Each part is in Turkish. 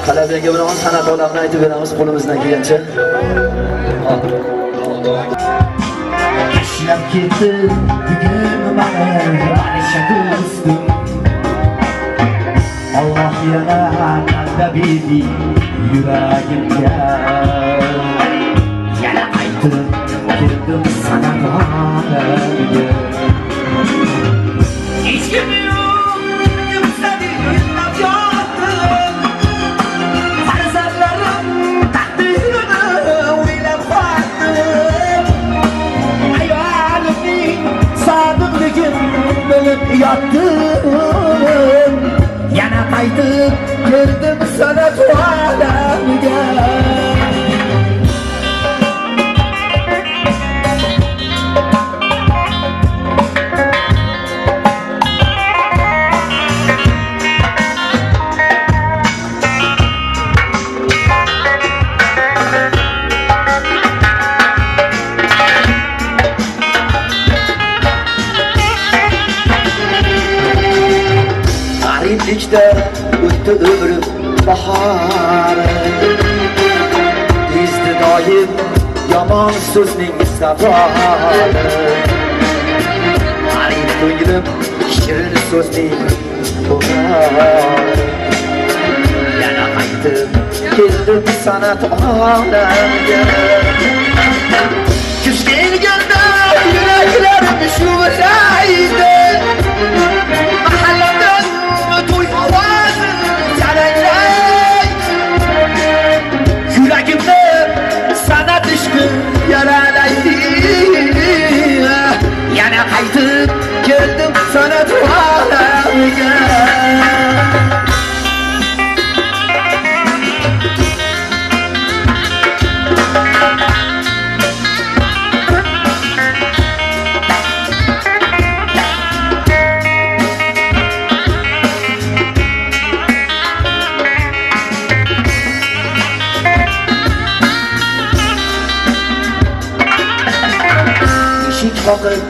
Talablarga birimiz san'at olamini aytib beramiz qo'limizdan kelgancha. Tashlab ketdi bugun mani Manisha do'stim. Alloh yana qalbda berdi yuragimga. Yana aytib keldim san'at olamiga. Hech kim yo'q, yuksalib yillab yotdim. Farzandlarim taqdirini o'ylab qoldim. Ayolimning sodiqligini bilib yotdim. Yana qaytib keldim san'at olamiga. Gariblikda o'tdi ömrüm bahori. Ezdi doim yomon so'zning safori. Garib ko'nglim shirin so'zning bahori. Yana qaytib keldim san'at olamiga. Kuz kelganda yuraklarim shuvraydi. Mahalladan to'y ovozi jaranglaydi. Yuragimda san'at ishqi yaralaydi. Yana qaytib keldim san'at olamiga. Qoqib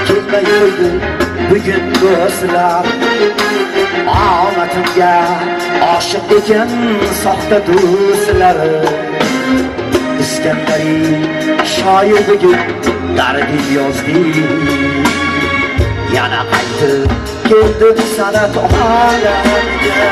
kelmay qo'ydi bugun do'stlar. Omatimga oshiq ekan soxta do'stlari. Iskandariy shoir bugun dardin yozdi. Yana qaytib keldim san'at olamiga.